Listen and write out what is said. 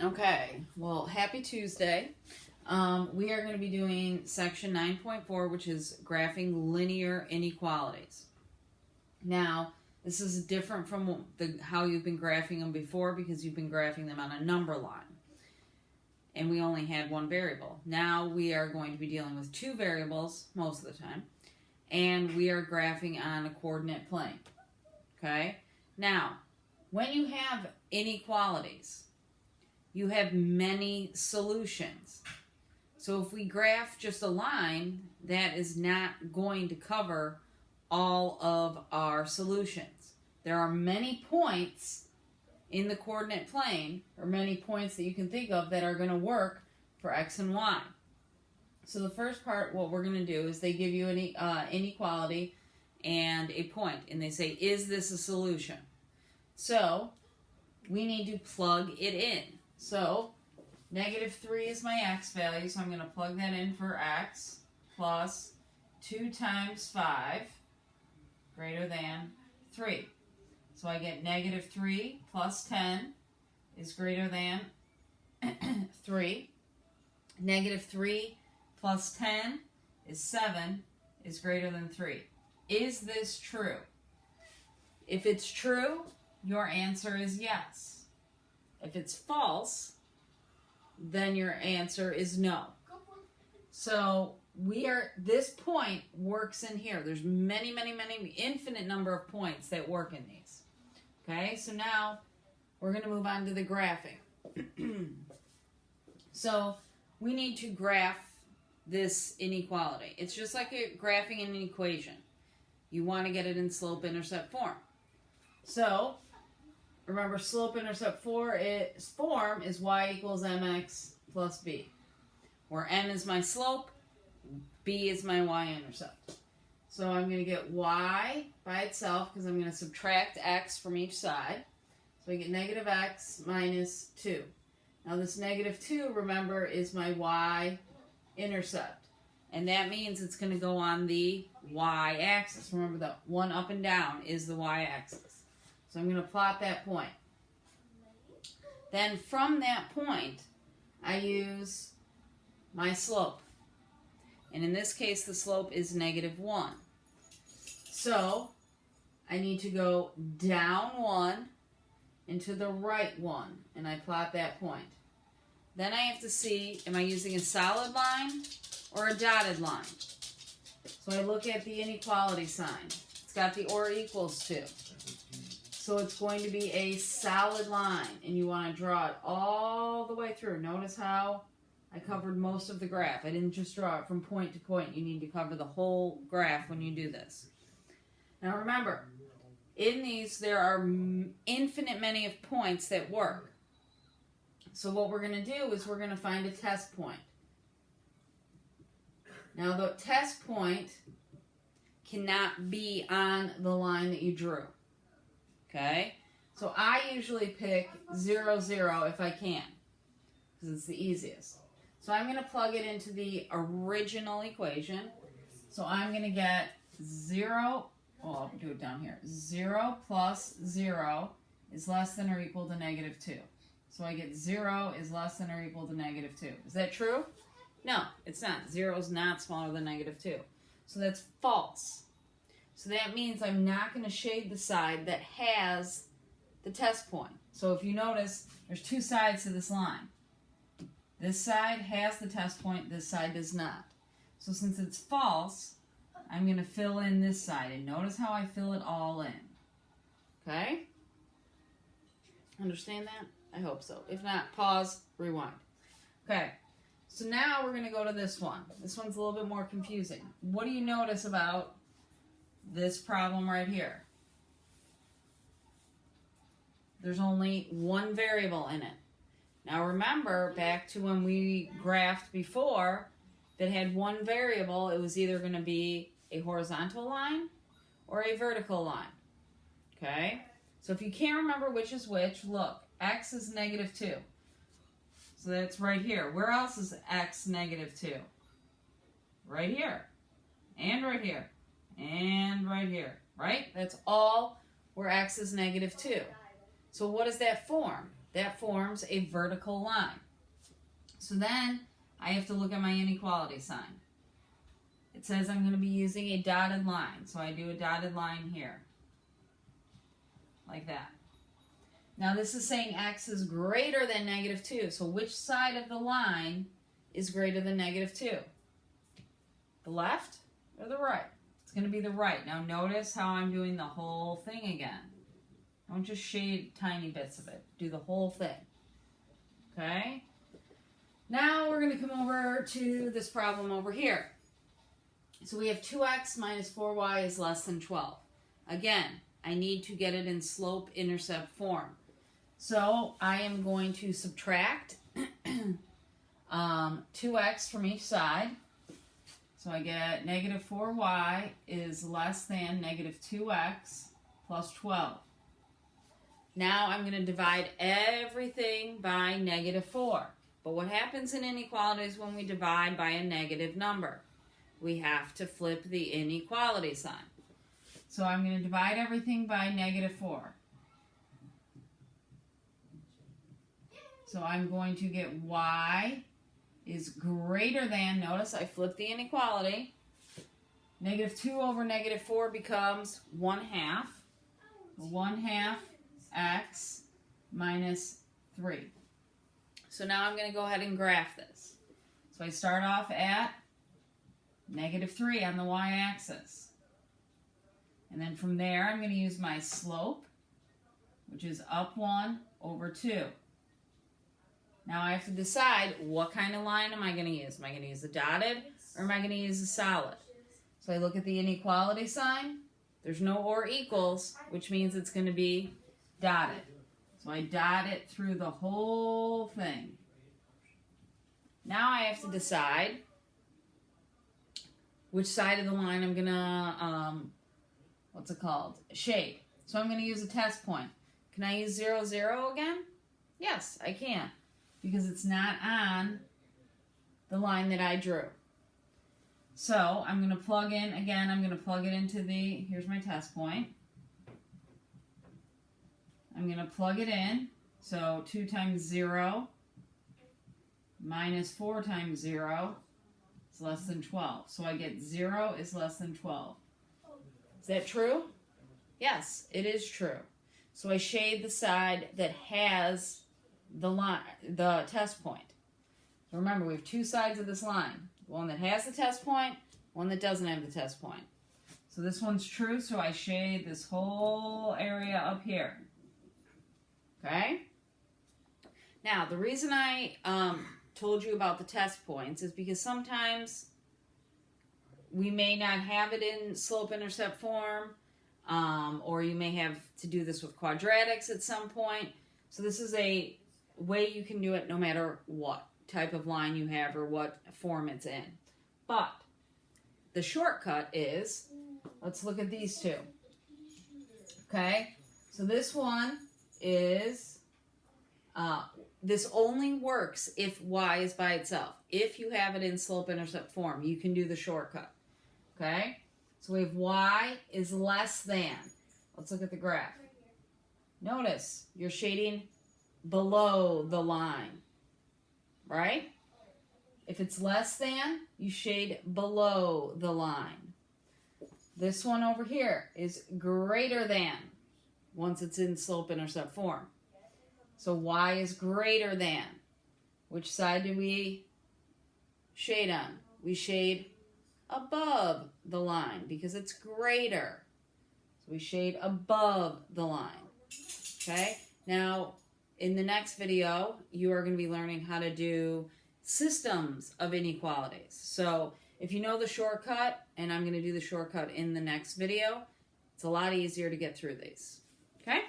Okay, well, happy Tuesday. We are going to be doing section 9.4, which is graphing linear inequalities. Now, this is different from how you've been graphing them before because you've been graphing them on a number line. And we only had one variable. Now we are going to be dealing with two variables most of the time. And we are graphing on a coordinate plane. Okay? Now, when you have inequalities, you have many solutions. So if we graph just a line, that is not going to cover all of our solutions. There are many points in the coordinate plane, or many points that you can think of that are going to work for x and y. So the first part, what we're going to do is they give you an inequality and a point, and they say, is this a solution? So we need to plug it in. So -3 is my x value, so I'm going to plug that in for x plus 2 times 5 greater than 3. So I get -3 plus 10 is greater than 3. -3 plus 10 is 7 is greater than 3. Is this true? If it's true, your answer is yes. If it's false, then your answer is no. So this point works in here. There's many, infinite number of points that work in these. Okay, so now we're going to move on to the graphing. So we need to graph this inequality. It's just like graphing an equation. You want to get it in slope-intercept form. So remember, slope-intercept form is y equals mx plus b, where m is my slope, b is my y-intercept. So I'm going to get y by itself because I'm going to subtract x from each side. So I get -x minus 2. Now this -2, remember, is my y-intercept. And that means it's going to go on the y-axis. Remember, the one up and down is the y-axis. So I'm going to plot that point. Then from that point, I use my slope. And in this case, the slope is -1. So I need to go down 1 and to the right 1. And I plot that point. Then I have to see, am I using a solid line or a dotted line? So I look at the inequality sign. It's got the or equals to. So it's going to be a solid line, and you want to draw it all the way through. Notice how I covered most of the graph. I didn't just draw it from point to point. You need to cover the whole graph when you do this. Now remember, in these there are infinite many of points that work. So what we're going to do is we're going to find a test point. Now the test point cannot be on the line that you drew. Okay, so I usually pick 0, 0 if I can, because it's the easiest. So I'm going to plug it into the original equation. So I'm going to get 0, well, I'll do it down here. 0 plus 0 is less than or equal to -2. So I get 0 is less than or equal to -2. Is that true? No, it's not. 0 is not smaller than -2. So that's false. So that means I'm not going to shade the side that has the test point. So if you notice, there's two sides to this line. This side has the test point, this side does not. So since it's false, I'm going to fill in this side. And notice how I fill it all in. Okay? Understand that? I hope so. If not, pause, rewind. Okay. So now we're going to go to this one. This one's a little bit more confusing. What do you notice about this problem right here? There's only one variable in it. Now remember, back to when we graphed before, that had one variable, it was either going to be a horizontal line or a vertical line. Okay? So if you can't remember which is which, look, x is -2. So that's right here. Where else is x -2? Right here. And right here. And right here. Right? That's all where x is -2. So what does that form? That forms a vertical line. So then I have to look at my inequality sign. It says I'm going to be using a dotted line. So I do a dotted line here. Like that. Now this is saying x is greater than -2. So which side of the line is greater than -2? The left or the right? It's going to be the right. Now notice how I'm doing the whole thing again. Don't just shade tiny bits of it. Do the whole thing. Okay? Now we're going to come over to this problem over here. So we have 2x minus 4y is less than 12. Again, I need to get it in slope-intercept form. So I am going to subtract 2x from each side. So I get -4y is less than -2x plus 12. Now I'm going to divide everything by -4. But what happens in inequalities when we divide by a negative number? We have to flip the inequality sign. So I'm going to divide everything by -4. So I'm going to get y is greater than, notice I flipped the inequality, -2 over -4 becomes 1/2. 1/2 x minus 3. So now I'm going to go ahead and graph this. So I start off at -3 on the y-axis. And then from there I'm going to use my slope, which is up 1 over 2. Now I have to decide what kind of line am I going to use. Am I going to use a dotted or am I going to use a solid? So I look at the inequality sign. There's no or equals, which means it's going to be dotted. So I dot it through the whole thing. Now I have to decide which side of the line I'm going to, shade. So I'm going to use a test point. Can I use 0, 0 again? Yes, I can. Because it's not on the line that I drew. So I'm going to plug in, again, I'm going to plug it into here's my test point. I'm going to plug it in. So 2 times 0 minus 4 times 0 is less than 12. So I get 0 is less than 12. Is that true? Yes, it is true. So I shade the side that has the test point. So remember, we have two sides of this line. One that has the test point, one that doesn't have the test point. So this one's true, so I shade this whole area up here. Okay? Now, the reason I told you about the test points is because sometimes we may not have it in slope-intercept form, or you may have to do this with quadratics at some point. So this is a way you can do it no matter what type of line you have or what form it's in. But the shortcut is, let's look at these two. Okay, so this one is, this only works if y is by itself. If you have it in slope-intercept form, you can do the shortcut. Okay, so we have y is less than. Let's look at the graph. Notice you're shading below the line, right? If it's less than, you shade below the line. This one over here is greater than once it's in slope-intercept form. So y is greater than. Which side do we shade on? We shade above the line because it's greater. So we shade above the line. Okay? Now, in the next video, you are going to be learning how to do systems of inequalities. So if you know the shortcut, and I'm going to do the shortcut in the next video, it's a lot easier to get through these. Okay?